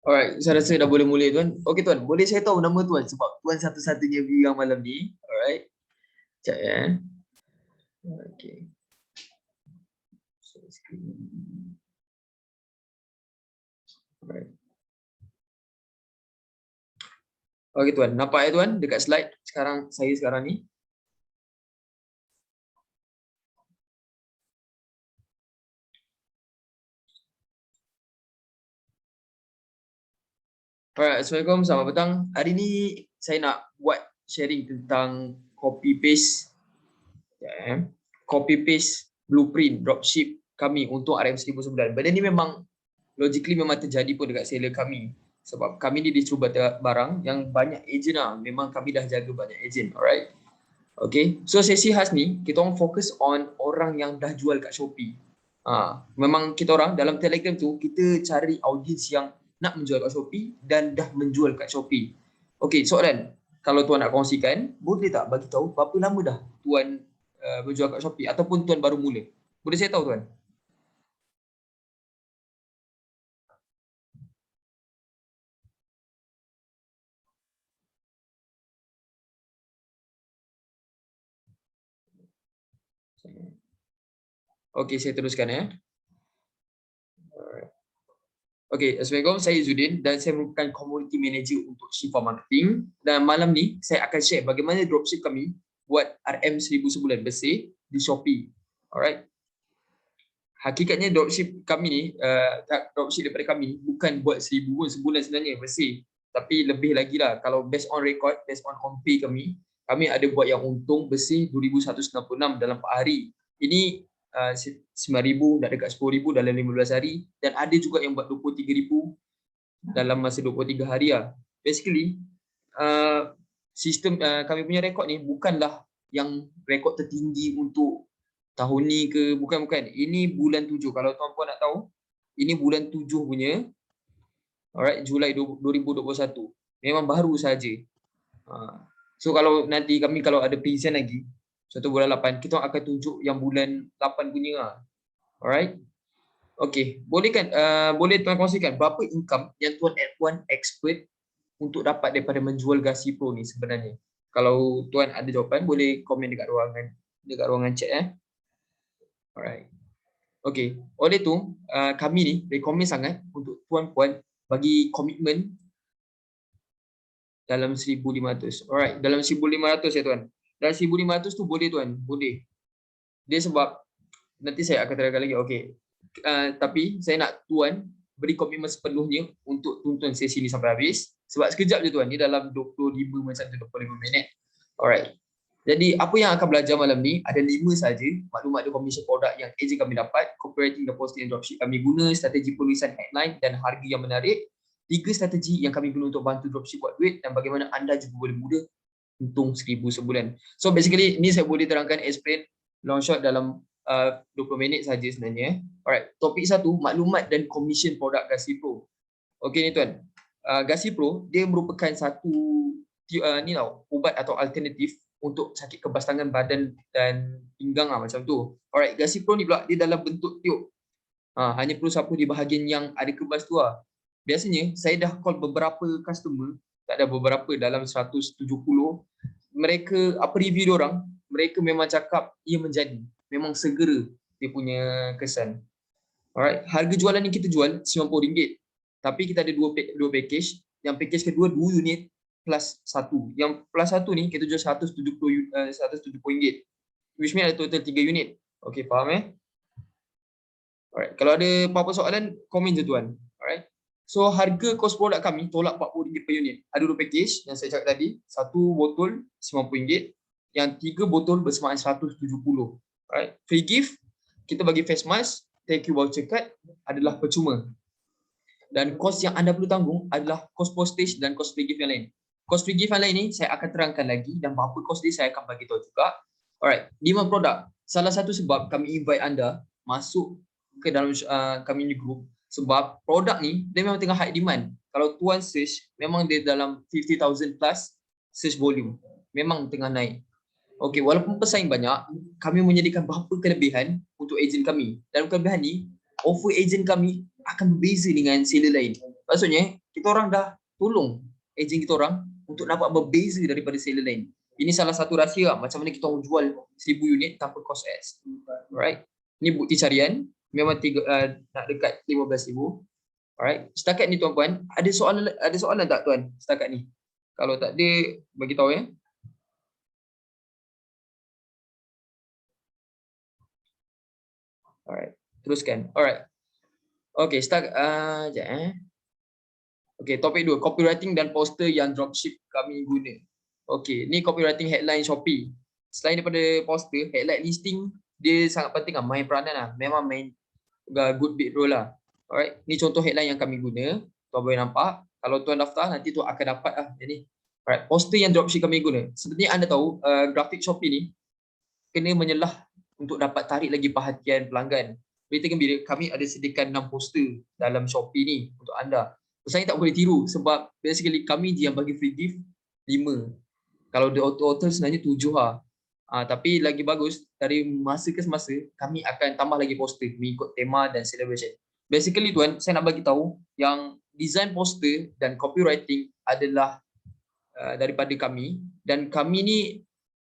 Alright, saya rasa dah boleh mula tuan. Okey tuan, boleh saya tahu nama tuan sebab tuan satu-satunya view yang malam ni. Alright. Sekejap ya. Okey. Alright. Okey tuan, nampak ya tuan dekat slide sekarang ni. Alright, Assalamualaikum, selamat petang. Hari ni saya nak buat sharing tentang copy paste blueprint dropship kami untuk RM1009. Benda ni memang logically memang terjadi pun dekat seller kami. Sebab kami ni distributor barang yang banyak ejen lah. Memang kami dah jaga banyak ejen, alright. Okay, so sesi khas ni kita orang fokus on orang yang dah jual kat Shopee. Memang kita orang dalam Telegram tu kita cari audiens yang nak menjual kat Shopee dan dah menjual kat Shopee. Okay, soalan, kalau tuan nak kongsikan, boleh tak bagi tahu berapa lama dah tuan berjual kat Shopee ataupun tuan baru mula? Boleh saya tahu tuan? Okey, saya teruskan ya. Okey, Assalamualaikum. Saya Izzuddin dan saya merupakan community manager untuk Shifa Marketing. Dan malam ni saya akan share bagaimana dropship kami buat RM1009 bersih di Shopee. Alright. Hakikatnya dropship kami ni, dropship daripada kami bukan buat 1000 pun sebulan sebenarnya bersih. Tapi lebih lagi lah, kalau based on record, based on pay kami ada buat yang untung bersih 2196 dalam 4 hari. Ini 9,000 dah dekat 10,000 dalam 15 hari dan ada juga yang buat 23,000 dalam masa 23 hari lah. Basically, sistem kami punya rekod ni bukanlah yang rekod tertinggi untuk tahun ni ke, bukan. Ini bulan 7. Kalau tuan-puan nak tahu, ini bulan 7 punya. Alright, Julai 2021. Memang baru saja. So kalau nanti kami kalau ada present lagi, contoh bulan 8, kita akan tunjuk yang bulan 8 punya lah. Alright. Okey, boleh kan boleh tuan kongsikan berapa income yang tuan expert untuk dapat daripada menjual Gasi Pro ni sebenarnya? Kalau tuan ada jawapan boleh komen dekat ruangan chat . Alright. Okey, oleh tu kami ni recommend sangat untuk tuan-puan bagi komitmen dalam 1,500. Alright, dalam 1,500 ya tuan. Dalam 1,500 tu boleh tuan, boleh. Dia sebab nanti saya akan terangkan lagi. Okey. Tapi saya nak tuan beri komitmen sepenuhnya untuk tonton sesi ni sampai habis. Sebab sekejap je tuan, ni dalam 25 macam tu, 25 minit. Alright. Jadi apa yang akan belajar malam ni ada 5 saja maklumat dan commission produk yang ejen kami dapat, copywriting dan posting dropship kami guna, strategi penulisan headline dan harga yang menarik, 3 strategi yang kami guna untuk bantu dropship buat duit dan bagaimana anda juga boleh mudah untung 1,000 sebulan. So basically ni saya boleh terangkan explain long shot dalam 20 minit saja sebenarnya. Alright, topik 1, maklumat dan commission produk Gasi Pro. Okey ni tuan. Gasi Pro dia merupakan satu ni tau, ubat atau alternatif untuk sakit kebas tangan, badan dan pinggang lah macam tu. Alright, Gasi Pro ni pula dia dalam bentuk tiup. Hanya perlu sapu di bahagian yang ada kebas tu lah. Biasanya saya dah call beberapa customer, tak ada beberapa dalam 170. Mereka apa review diorang, mereka memang cakap ia menjadi, memang segera dia punya kesan. Alright, harga jualan yang kita jual RM90. Tapi kita ada dua package. Yang package kedua 2 unit plus 1. Yang plus 1 ni kita jual RM170. Which means ada total 3 unit. Okey, faham Alright, kalau ada apa-apa soalan komen je tuan. Alright. So harga kos produk kami tolak RM40 per unit. Ada 2 package yang saya cakap tadi. 1 botol RM90. Yang 3 botol bersamaan RM170. Alright. Free gift, kita bagi face mask, thank you voucher card adalah percuma. Dan kos yang anda perlu tanggung adalah kos postage dan kos free gift yang lain. Kos free gift yang lain ni saya akan terangkan lagi dan berapa kos dia saya akan bagi tahu juga. Alright, 5 produk. Salah satu sebab kami invite anda masuk ke dalam kami ni group sebab produk ni dia memang tengah high demand. Kalau tuan search memang dia dalam 50,000 plus search volume. Memang tengah naik. Okey, walaupun pesaing banyak, kami menyediakan beberapa kelebihan untuk ejen kami. Dan kelebihan ni, offer ejen kami akan berbeza dengan seller lain. Maksudnya, kita orang dah tolong ejen kita orang untuk dapat berbeza daripada seller lain. Ini salah satu rahsia macam mana kita orang jual 1000 unit tanpa cost ads. Alright. Ini bukti carian memang nak dekat 15,000. Alright. Setakat ni tuan-puan, ada soalan tak tuan setakat ni? Kalau tak ada, bagi tahu ya. Alright. Teruskan. Alright. Okay, start Okay, topik 2, copywriting dan poster yang dropship kami guna. Okay, ni copywriting headline Shopee. Selain daripada poster, headline listing dia sangat penting lah, main peranan lah. Memang main good big role lah. Alright, ni contoh headline yang kami guna. Tuan boleh nampak. Kalau tuan daftar, nanti tu akan dapat lah. Jadi, alright, poster yang dropship kami guna. Seperti anda tahu, grafik Shopee ni kena menyelah untuk dapat tarik lagi perhatian pelanggan. Berita gembira, kami ada sediakan 6 poster dalam Shopee ni untuk anda. Saya tak boleh tiru sebab basically kami yang bagi free gift 5. Kalau the total sebenarnya 7 lah. Tapi lagi bagus, dari masa ke semasa kami akan tambah lagi poster mengikut tema dan celebration. Basically tuan, saya nak bagi tahu yang design poster dan copywriting adalah daripada kami, dan kami ni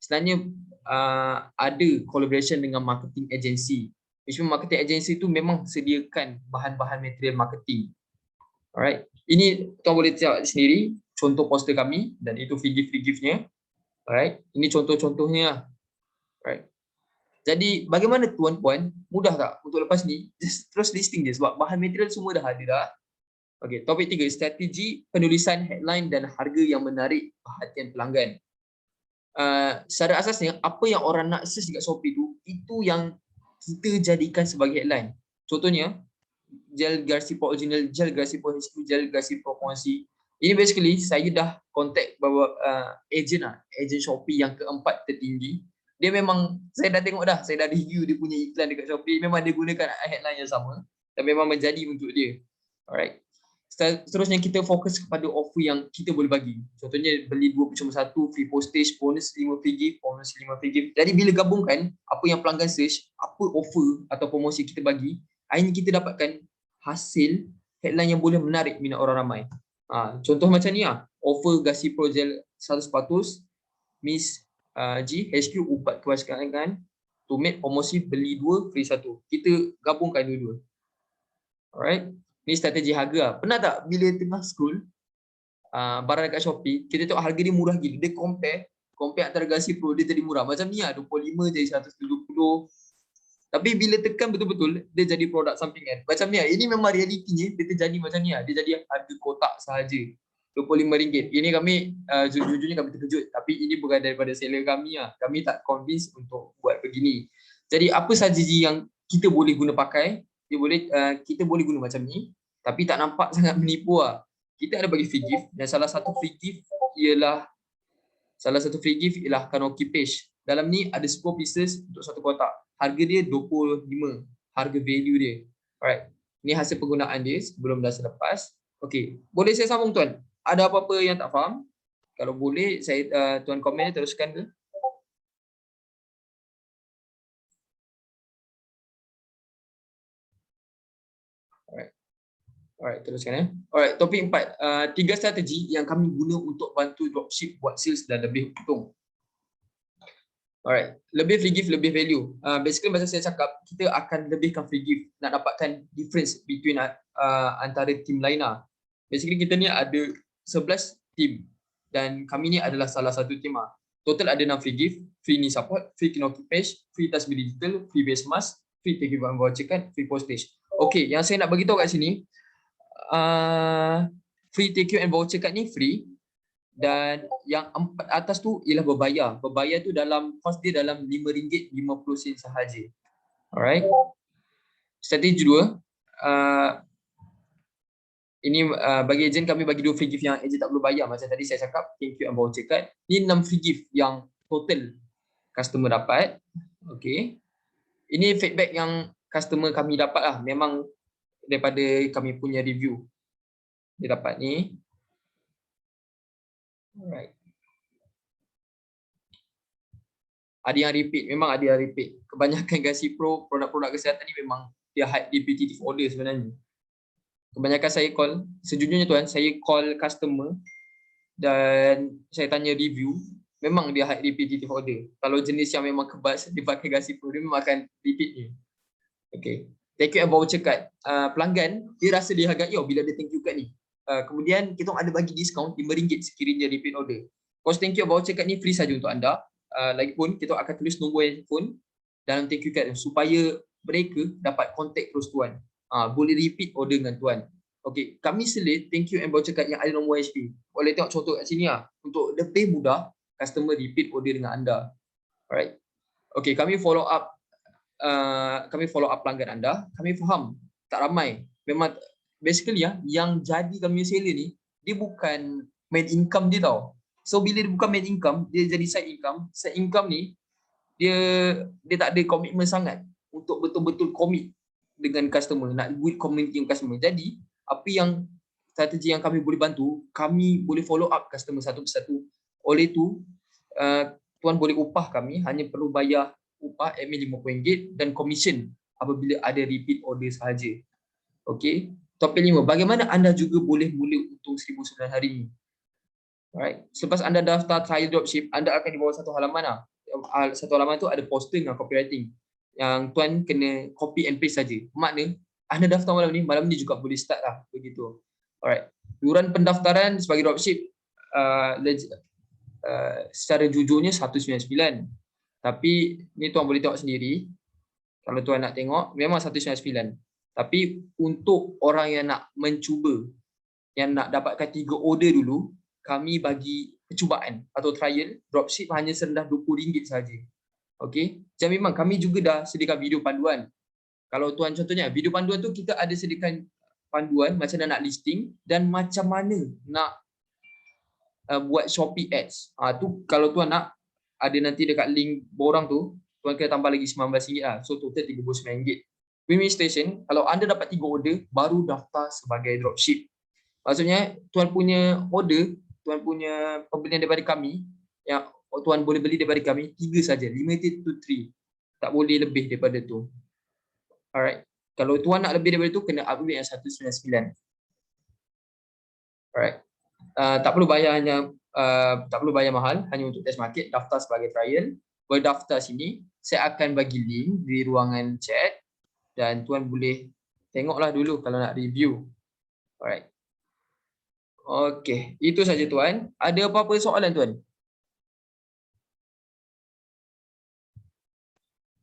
sebenarnya ada collaboration dengan marketing agency. Which marketing agency tu memang sediakan bahan-bahan material marketing. Alright. Ini tuan boleh tengok sendiri contoh poster kami dan itu free gift-nya. Alright. Ini contoh-contohnya. Alright. Jadi bagaimana tuan-puan, mudah tak untuk lepas ni just terus listing je sebab bahan material semua dah ada dah. Okey, topik 3, strategi penulisan headline dan harga yang menarik perhatian pelanggan. Secara asasnya apa yang orang nak search dekat Shopee tu, itu yang kita jadikan sebagai headline. Contohnya gel Garcipo original, gel Garcipo HQ, gel Garcipo kongsi. Ini basically saya dah contact bawa ejen Shopee yang keempat tertinggi. Dia memang, saya dah tengok dah, saya dah review dia punya iklan dekat Shopee, memang dia gunakan headline yang sama dan memang menjadi untuk dia. Alright. Seterusnya kita fokus kepada offer yang kita boleh bagi. Contohnya beli 2.1 free postage, bonus 5 free gift, bonus 5 free gift. Jadi bila gabungkan apa yang pelanggan search, apa offer atau promosi kita bagi, akhirnya kita dapatkan hasil headline yang boleh menarik minat orang ramai. Contoh macam ni lah, offer Gasi Pro Gel 100% Miss G HQ ubat kewajikan to make promosi beli 2 free 1. Kita gabungkan dua-dua. Alright. Ni strategi harga lah. Pernah tak bila tengah scroll barang dekat Shopee, kita tengok harga dia murah gila. Dia compare antara Gasi Pro dia jadi murah. Macam ni lah, 25 jadi 170. Tapi bila tekan betul-betul, dia jadi produk sampingan. Macam ni lah, ini memang realitinya dia terjadi macam ni lah. Dia jadi harga kotak sahaja, RM25. Ini kami, jujurnya kami terkejut. Tapi ini bukan daripada seller kami lah. Kami tak convince untuk buat begini. Jadi apa strategi yang kita boleh guna pakai, kita boleh guna macam ni. Tapi tak nampak sangat menipu lah. Kita ada bagi free gift dan salah satu free gift ialah Kanoki Page. Dalam ni ada 10 pieces untuk satu kotak. Harga dia 25, harga value dia. Alright. Ni hasil penggunaan dia sebelum dan selepas. Okey, boleh saya sambung tuan? Ada apa-apa yang tak faham? Kalau boleh saya tuan komen teruskan ke? Alright, teruskan. Alright, topik 4. 3 strategi yang kami guna untuk bantu dropship buat sales dan lebih untung. Alright, lebih free gift, lebih value. Basically macam saya cakap, kita akan lebihkan free gift nak dapatkan difference between antara team lain lah. Basically kita ni ada 11 team dan kami ni adalah salah satu team lah. Total ada 6 free gift, free ni support, free Kinoki Page, free Tasbih Digital, free Base Mask, free Take Give and Voucher Card, free Postage. Okay, yang saya nak bagi tahu kat sini, free take and voucher card ni free, dan yang 4 atas tu ialah berbayar. Berbayar tu dalam kos dia dalam RM5.50 sahaja. Alright. Strategi 2, ini bagi ejen kami bagi 2 free gift yang ejen tak perlu bayar. Macam tadi saya cakap, thank you and voucher card. Ni 6 free gift yang total customer dapat. Okay. Ini feedback yang customer kami dapat lah. Memang daripada kami punya review dia dapat ni. Alright. Ada yang repeat, memang ada yang repeat. Kebanyakan Gasi Pro produk-produk kesihatan ni memang dia high repetitive order sebenarnya. Kebanyakan saya call, sejujurnya tuan, saya call customer dan saya tanya review, memang dia high repetitive order. Kalau jenis yang memang kebas, dia pakai gasi pro, dia memang akan repeat ni. Okay. Thank you and voucher card. Pelanggan, dia rasa dihargai bila dia thank you card ni. Kemudian kita ada bagi diskaun RM5 sekiranya repeat order. Kos thank you voucher card ni free saja untuk anda. Lagipun kita akan tulis nombor handphone dalam thank you card supaya mereka dapat contact terus tuan. Boleh repeat order dengan tuan. Okey, kami selit thank you and voucher card yang ada nombor HP. Boleh tengok contoh kat sini lah. Untuk lebih mudah customer repeat order dengan anda. Alright. Okey, kami follow up pelanggan anda. Kami faham tak ramai. Memang basically yang jadi kami seller ni, dia bukan main income dia tau. So bila dia bukan main income, dia jadi side income. Side income ni dia tak ada komitmen sangat untuk betul-betul komit dengan customer, nak build community dengan customer. Jadi apa yang strategi yang kami boleh bantu, kami boleh follow up customer satu persatu. Oleh tu tuan boleh upah kami, hanya perlu bayar upah admin RM50 dan komisen apabila ada repeat order sahaja. Okey. Topik 5, bagaimana anda juga boleh mula untung 1,000 hari ini. Alright. Selepas anda daftar trial dropship, anda akan dibawa satu halaman lah. Satu halaman tu ada poster dengan copywriting. Yang tuan kena copy and paste saja. Makna anda daftar malam ni juga boleh start lah begitu. Alright. Iuran pendaftaran sebagai dropship secara jujurnya 199. Tapi ni tuan boleh tengok sendiri. Kalau tuan nak tengok memang 199. Tapi untuk orang yang nak mencuba, yang nak dapatkan 3 order dulu, kami bagi percubaan atau trial dropship hanya serendah RM20 saja. Okey. Jadi memang kami juga dah sediakan video panduan. Kalau tuan contohnya video panduan tu kita ada sediakan panduan macam mana nak listing dan macam mana nak buat Shopee ads. Tu kalau tuan nak ada nanti dekat link borang tu, tuan kena tambah lagi RM19 lah. So total RM39. Win-win station, kalau anda dapat 3 order baru daftar sebagai dropship. Maksudnya tuan punya order, tuan punya pembelian daripada kami, yang tuan boleh beli daripada kami 3 saja, limited to 3. Tak boleh lebih daripada tu. Alright. Kalau tuan nak lebih daripada tu kena upgrade yang 199. Alright. Tak perlu bayar mahal, hanya untuk test market, daftar sebagai trial. Berdaftar sini, saya akan bagi link di ruangan chat dan tuan boleh tengoklah dulu kalau nak review. Alright. Okey, itu saja tuan. Ada apa-apa soalan tuan?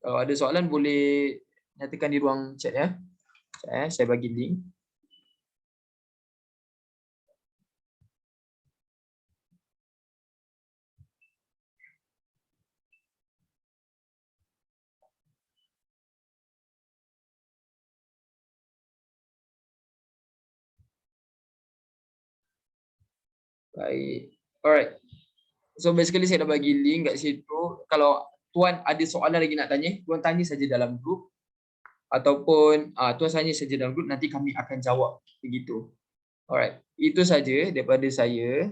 Kalau ada soalan boleh nyatakan di ruang chat ya. Saya bagi link. Baik. Alright. So basically saya dah bagi link kat situ. Kalau tuan ada soalan lagi nak tanya, tuan tanya saja dalam grup ataupun tuan tanya saja dalam grup, nanti kami akan jawab begitu. Alright. Itu saja daripada saya.